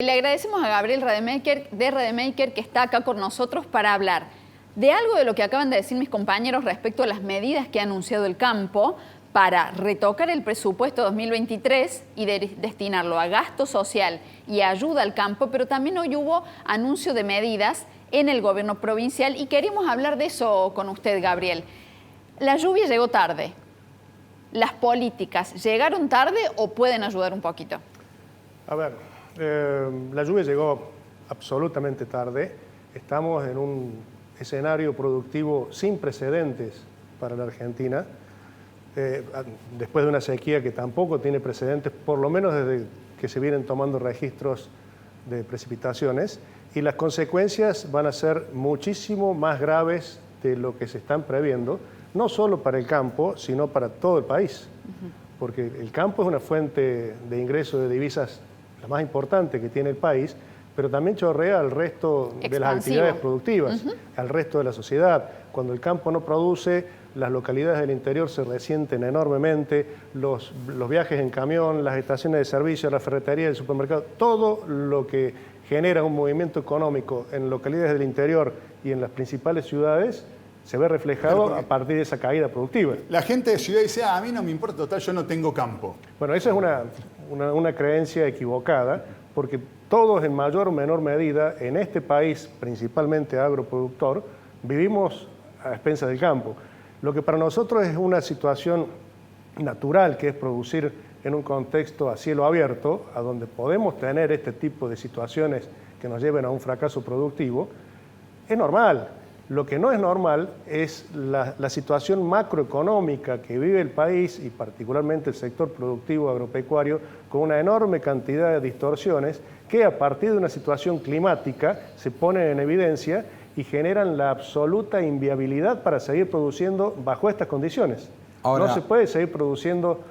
Le agradecemos a Gabriel Rademacher de Rademacher que está acá con nosotros para hablar de algo de lo que acaban de decir mis compañeros respecto a las medidas que ha anunciado el campo para retocar el presupuesto 2023 y destinarlo a gasto social y ayuda al campo, pero también hoy hubo anuncio de medidas en el gobierno provincial y queremos hablar de eso con usted, Gabriel. La lluvia llegó tarde. ¿Las políticas llegaron tarde o pueden ayudar un poquito? A ver, la lluvia llegó absolutamente tarde. Estamos en un escenario productivo sin precedentes para la Argentina, después de una sequía que tampoco tiene precedentes, por lo menos desde que se vienen tomando registros de precipitaciones, y las consecuencias van a ser muchísimo más graves de lo que se están previendo, no solo para el campo, sino para todo el país, porque el campo es una fuente de ingresos de divisas la más importante que tiene el país, pero también chorrea al resto de las actividades productivas, al resto de la sociedad. Cuando el campo no produce, las localidades del interior se resienten enormemente, los viajes en camión, las estaciones de servicio, la ferretería, el supermercado, todo lo que genera un movimiento económico en localidades del interior y en las principales ciudades se ve reflejado a partir de esa caída productiva. La gente de ciudad dice, a mí no me importa, total, yo no tengo campo. Bueno, esa es una creencia equivocada, porque todos en mayor o menor medida, en este país, principalmente agroproductor, vivimos a expensas del campo. Lo que para nosotros es una situación natural, que es producir en un contexto a cielo abierto, a donde podemos tener este tipo de situaciones que nos lleven a un fracaso productivo, es normal. Lo que no es normal es la situación macroeconómica que vive el país y particularmente el sector productivo agropecuario con una enorme cantidad de distorsiones que a partir de una situación climática se ponen en evidencia y generan la absoluta inviabilidad para seguir produciendo bajo estas condiciones. Ahora, no se puede seguir produciendo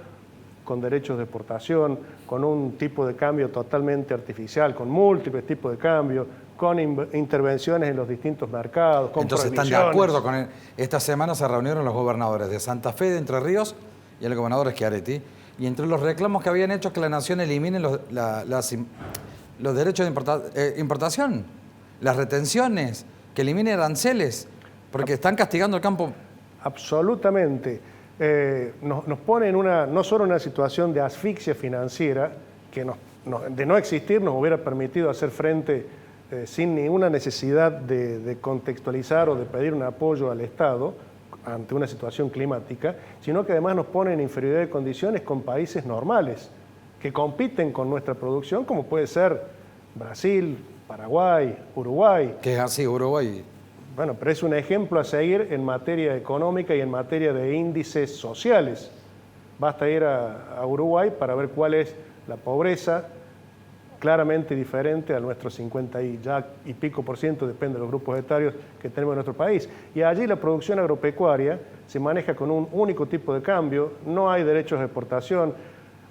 con derechos de exportación, con un tipo de cambio totalmente artificial, con múltiples tipos de cambio, con intervenciones en los distintos mercados, con Entonces están de acuerdo con él. Esta semana se reunieron los gobernadores de Santa Fe, de Entre Ríos y el gobernador Schiaretti, y entre los reclamos que habían hecho que la nación elimine los derechos de importación, las retenciones, que elimine aranceles, porque están castigando al campo. Absolutamente. Nos pone en no solo en una situación de asfixia financiera, que de no existir nos hubiera permitido hacer frente sin ninguna necesidad de contextualizar o de pedir un apoyo al Estado ante una situación climática, sino que además nos pone en inferioridad de condiciones con países normales que compiten con nuestra producción, como puede ser Brasil, Paraguay, Uruguay. Que es así, Uruguay. Bueno, pero es un ejemplo a seguir en materia económica y en materia de índices sociales. Basta ir a Uruguay para ver cuál es la pobreza, claramente diferente a nuestros 50 y pico por ciento, depende de los grupos etarios que tenemos en nuestro país. Y allí la producción agropecuaria se maneja con un único tipo de cambio, no hay derechos de exportación,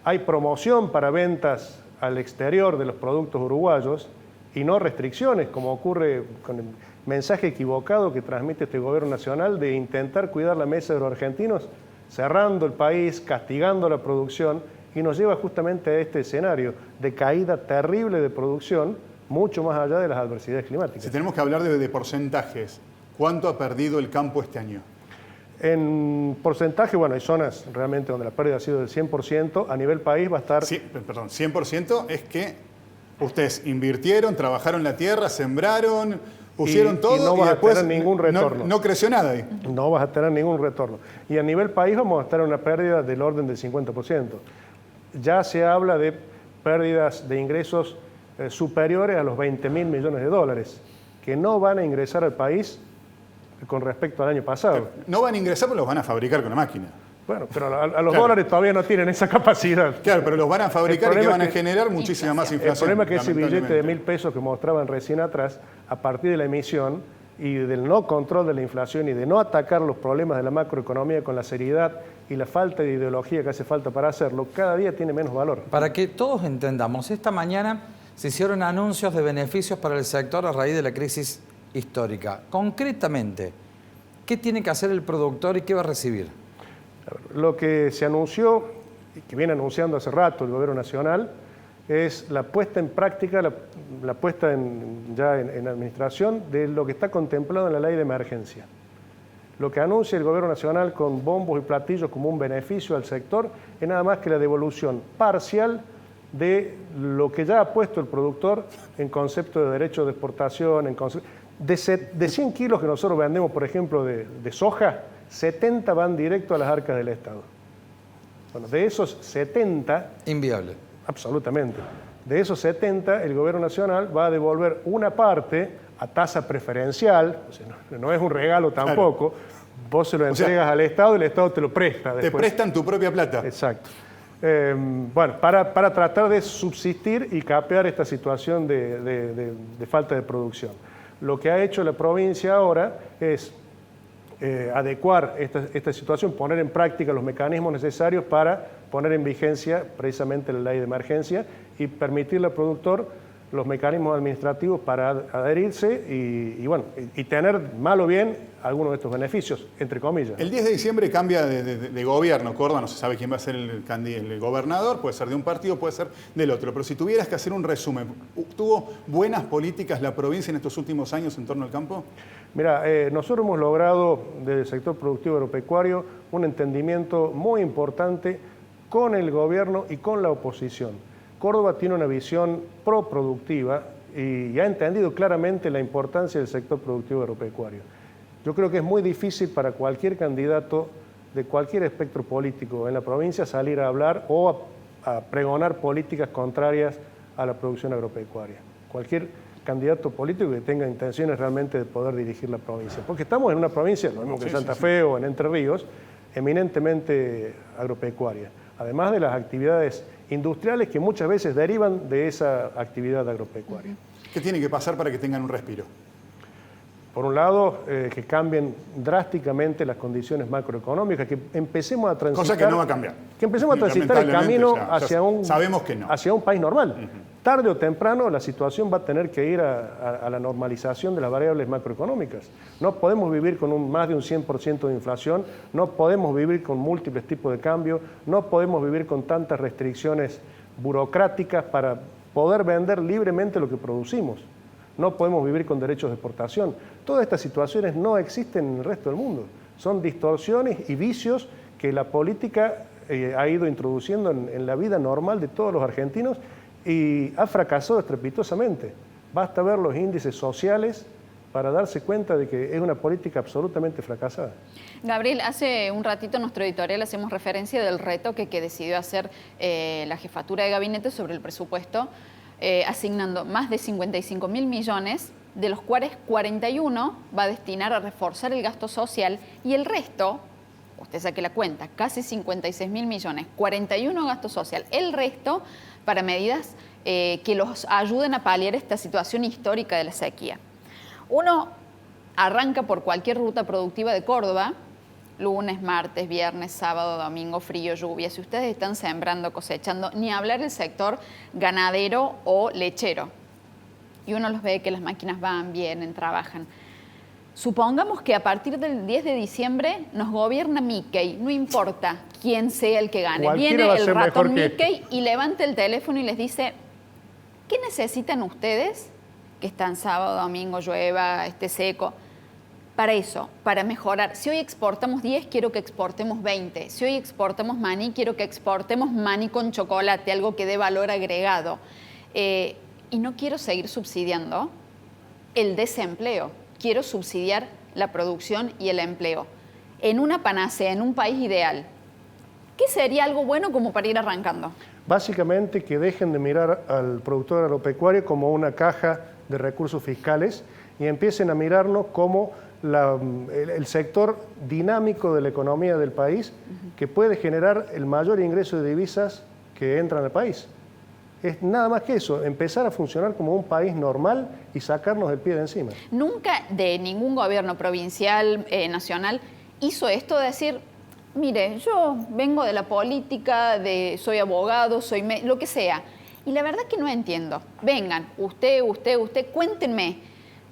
hay promoción para ventas al exterior de los productos uruguayos y no restricciones, como ocurre con el mensaje equivocado que transmite este gobierno nacional de intentar cuidar la mesa de los argentinos, cerrando el país, castigando la producción, y nos lleva justamente a este escenario de caída terrible de producción, mucho más allá de las adversidades climáticas. Si tenemos que hablar de porcentajes, ¿cuánto ha perdido el campo este año? En porcentaje, bueno, hay zonas realmente donde la pérdida ha sido del 100%, a nivel país va a estar... Sí, perdón, 100% es que ustedes invirtieron, trabajaron la tierra, sembraron, pusieron todo y no vas después a tener ningún retorno. No creció nada ahí. No vas a tener ningún retorno. Y a nivel país vamos a estar en una pérdida del orden del 50%. Ya se habla de pérdidas de ingresos superiores a los 20.000 millones de dólares, que no van a ingresar al país con respecto al año pasado. No van a ingresar, pero los van a fabricar con la máquina. Bueno, pero a los dólares todavía no tienen esa capacidad. Claro, pero los van a fabricar y que van a generar muchísima más inflación. El problema es que ese billete de 1.000 pesos que mostraban recién atrás, a partir de la emisión y del no control de la inflación y de no atacar los problemas de la macroeconomía con la seriedad y la falta de ideología que hace falta para hacerlo, cada día tiene menos valor. Para que todos entendamos, esta mañana se hicieron anuncios de beneficios para el sector a raíz de la crisis histórica. Concretamente, ¿qué tiene que hacer el productor y qué va a recibir? Lo que se anunció, y que viene anunciando hace rato el Gobierno Nacional, es la puesta en práctica, la puesta ya en administración de lo que está contemplado en la ley de emergencia. Lo que anuncia el Gobierno Nacional con bombos y platillos como un beneficio al sector es nada más que la devolución parcial de lo que ya ha puesto el productor en concepto de derecho de exportación, de 100 kilos que nosotros vendemos, por ejemplo, de soja, 70 van directo a las arcas del Estado. Bueno, de esos 70... Inviable. Absolutamente. De esos 70, el Gobierno Nacional va a devolver una parte a tasa preferencial, o sea, no es un regalo tampoco, claro. Vos se lo entregas al Estado y el Estado te lo presta después. Te prestan tu propia plata. Exacto. Bueno, para tratar de subsistir y capear esta situación de falta de producción. Lo que ha hecho la provincia ahora es adecuar esta situación, poner en práctica los mecanismos necesarios para poner en vigencia precisamente la ley de emergencia y permitirle al productor los mecanismos administrativos para adherirse y tener, mal o bien, algunos de estos beneficios, entre comillas. El 10 de diciembre cambia de gobierno. Córdoba no se sabe quién va a ser el gobernador, puede ser de un partido, puede ser del otro. Pero si tuvieras que hacer un resumen, ¿tuvo buenas políticas la provincia en estos últimos años en torno al campo? Mira, nosotros hemos logrado desde el sector productivo agropecuario un entendimiento muy importante con el gobierno y con la oposición. Córdoba tiene una visión proproductiva y ha entendido claramente la importancia del sector productivo agropecuario. Yo creo que es muy difícil para cualquier candidato de cualquier espectro político en la provincia salir a hablar o a pregonar políticas contrarias a la producción agropecuaria. Cualquier candidato político que tenga intenciones realmente de poder dirigir la provincia. Porque estamos en una provincia, lo mismo que Santa Fe o en Entre Ríos, eminentemente agropecuaria. Además de las actividades industriales que muchas veces derivan de esa actividad agropecuaria. ¿Qué tiene que pasar para que tengan un respiro? Por un lado, que cambien drásticamente las condiciones macroeconómicas, que empecemos a transitar... Cosa que no va a cambiar. Que empecemos a transitar el camino sabemos que no. Hacia un país normal. Tarde o temprano la situación va a tener que ir a la normalización de las variables macroeconómicas. No podemos vivir con más de un 100% de inflación, no podemos vivir con múltiples tipos de cambio, no podemos vivir con tantas restricciones burocráticas para poder vender libremente lo que producimos. No podemos vivir con derechos de exportación. Todas estas situaciones no existen en el resto del mundo. Son distorsiones y vicios que la política ha ido introduciendo en la vida normal de todos los argentinos y ha fracasado estrepitosamente. Basta ver los índices sociales para darse cuenta de que es una política absolutamente fracasada. Gabriel, hace un ratito en nuestro editorial hacemos referencia del reto que decidió hacer la jefatura de gabinete sobre el presupuesto, asignando más de 55.000 millones, de los cuales 41 va a destinar a reforzar el gasto social y el resto, usted saque la cuenta, casi 56.000 millones, 41 gasto social, el resto para medidas que los ayuden a paliar esta situación histórica de la sequía. Uno arranca por cualquier ruta productiva de Córdoba, lunes, martes, viernes, sábado, domingo, frío, lluvia. Si ustedes están sembrando, cosechando, ni hablar del sector ganadero o lechero. Y uno los ve que las máquinas van, vienen, trabajan. Supongamos que a partir del 10 de diciembre nos gobierna Mickey, no importa quién sea el que gane. Cualquiera viene el ratón Mickey y levanta el teléfono y les dice, ¿qué necesitan ustedes? Que están sábado, domingo, llueva, esté seco. Para eso, para mejorar. Si hoy exportamos 10, quiero que exportemos 20. Si hoy exportamos maní, quiero que exportemos maní con chocolate, algo que dé valor agregado. Y no quiero seguir subsidiando el desempleo. Quiero subsidiar la producción y el empleo. En una panacea, en un país ideal, ¿qué sería algo bueno como para ir arrancando? Básicamente que dejen de mirar al productor agropecuario como una caja de recursos fiscales y empiecen a mirarnos como el sector dinámico de la economía del país que puede generar el mayor ingreso de divisas que entran al país. Es nada más que eso, empezar a funcionar como un país normal y sacarnos el pie de encima. Nunca de ningún gobierno provincial, nacional, hizo esto de decir, mire, yo vengo de la política, soy abogado, lo que sea. Y la verdad que no entiendo. Vengan, usted, cuéntenme.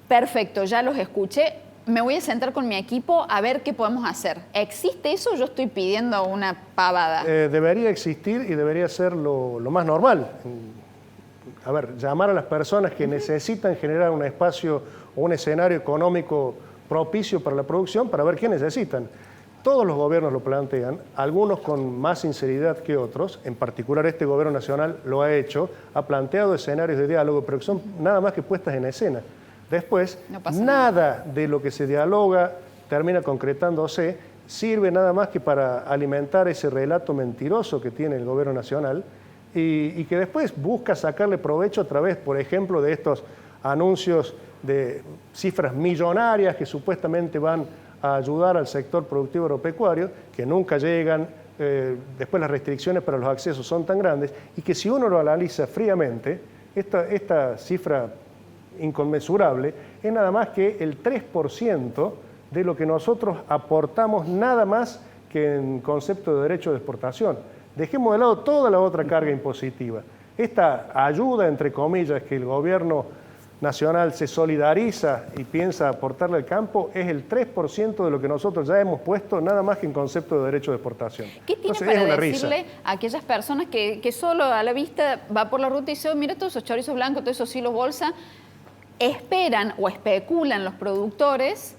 Perfecto, ya los escuché. Me voy a sentar con mi equipo a ver qué podemos hacer. ¿Existe eso o yo estoy pidiendo una pavada? Debería existir y debería ser lo más normal llamar a las personas que necesitan generar un espacio o un escenario económico propicio para la producción para ver qué necesitan. Todos los gobiernos lo plantean, algunos con más sinceridad que otros, en particular este gobierno nacional lo ha hecho, ha planteado escenarios de diálogo, pero que son nada más que puestas en escena. Después, nada de lo que se dialoga termina concretándose, sirve nada más que para alimentar ese relato mentiroso que tiene el gobierno nacional y que después busca sacarle provecho a través, por ejemplo, de estos anuncios de cifras millonarias que supuestamente van a ayudar al sector productivo agropecuario, que nunca llegan, después las restricciones para los accesos son tan grandes, y que si uno lo analiza fríamente, esta cifra inconmensurable es nada más que el 3% de lo que nosotros aportamos nada más que en concepto de derecho de exportación. Dejemos de lado toda la otra carga impositiva. Esta ayuda, entre comillas, que el gobierno nacional se solidariza y piensa aportarle al campo, es el 3% de lo que nosotros ya hemos puesto nada más que en concepto de derecho de exportación. ¿Qué tiene Entonces, para decirle a aquellas personas que solo a la vista va por la ruta y dice, oh, mira todos esos chorizos blancos, todos esos hilos bolsa, esperan o especulan los productores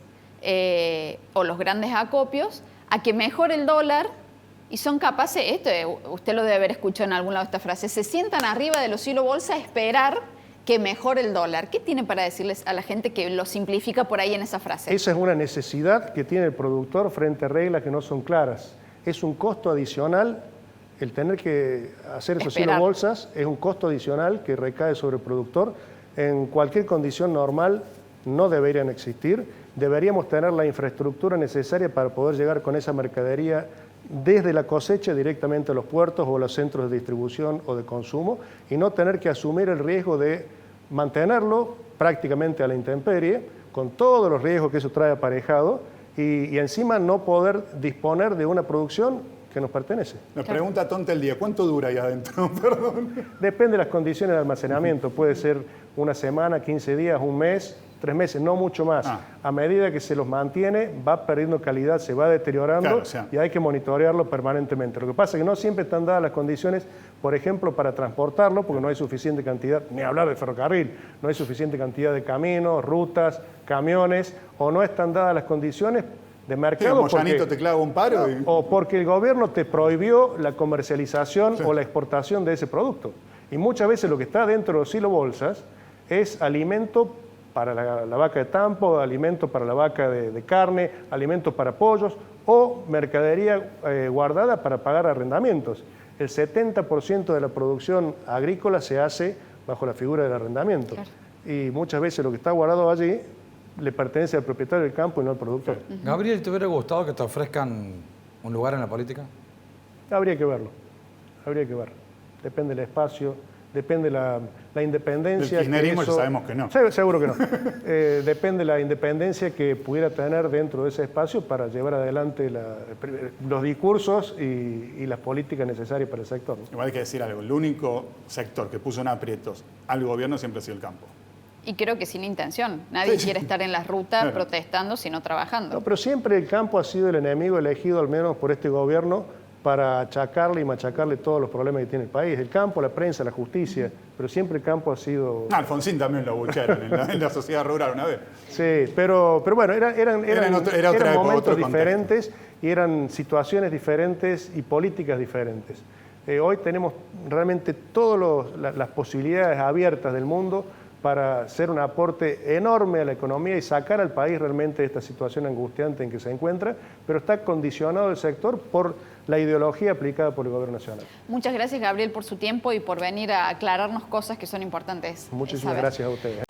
o los grandes acopios a que mejore el dólar y son capaces, usted lo debe haber escuchado en algún lado esta frase, se sientan arriba de los hilos bolsa a esperar que mejore el dólar? ¿Qué tiene para decirles a la gente que lo simplifica por ahí en esa frase? Esa es una necesidad que tiene el productor frente a reglas que no son claras. Es un costo adicional, el tener que hacer esos hilos bolsas es un costo adicional que recae sobre el productor. En cualquier condición normal no deberían existir. Deberíamos tener la infraestructura necesaria para poder llegar con esa mercadería desde la cosecha directamente a los puertos o a los centros de distribución o de consumo y no tener que asumir el riesgo de mantenerlo prácticamente a la intemperie, con todos los riesgos que eso trae aparejado y encima no poder disponer de una producción que nos pertenece. Nos pregunta tonta el día, ¿cuánto dura ahí adentro? Perdón. Depende de las condiciones de almacenamiento, puede ser una semana, 15 días, un mes, 3 meses, no mucho más. A medida que se los mantiene, va perdiendo calidad, se va deteriorando y hay que monitorearlo permanentemente. Lo que pasa es que no siempre están dadas las condiciones, por ejemplo, para transportarlo, porque no hay suficiente cantidad, ni hablar de ferrocarril, no hay suficiente cantidad de caminos, rutas, camiones, o no están dadas las condiciones de mercado. Moyanito te clava un paro. O porque el gobierno te prohibió la comercialización o la exportación de ese producto. Y muchas veces lo que está dentro de los silobolsas es alimento para la vaca de tampo, alimento para la vaca de carne, alimento para pollos o mercadería guardada para pagar arrendamientos. El 70% de la producción agrícola se hace bajo la figura del arrendamiento. Claro. Y muchas veces lo que está guardado allí le pertenece al propietario del campo y no al productor. Gabriel, ¿te hubiera gustado que te ofrezcan un lugar en la política? Habría que verlo, habría que verlo. Depende del espacio, depende la independencia. Del kirchnerismo ya sabemos que no. Seguro que no. Depende la independencia que pudiera tener dentro de ese espacio para llevar adelante los discursos y las políticas necesarias para el sector, ¿no? Igual hay que decir algo, el único sector que puso en aprietos al gobierno siempre ha sido el campo. Y creo que sin intención. Nadie quiere estar en las rutas protestando, sino trabajando. No, pero siempre el campo ha sido el enemigo elegido, al menos por este gobierno, para achacarle y machacarle todos los problemas que tiene el país. El campo, la prensa, la justicia, pero siempre el campo ha sido... Alfonsín también lo abuchearon en la sociedad rural una vez. Sí, pero bueno, eran momentos diferentes y eran situaciones diferentes y políticas diferentes. Hoy tenemos realmente todas las posibilidades abiertas del mundo para hacer un aporte enorme a la economía y sacar al país realmente de esta situación angustiante en que se encuentra, pero está condicionado el sector por la ideología aplicada por el Gobierno Nacional. Muchas gracias, Gabriel, por su tiempo y por venir a aclararnos cosas que son importantes. Muchísimas gracias a ustedes.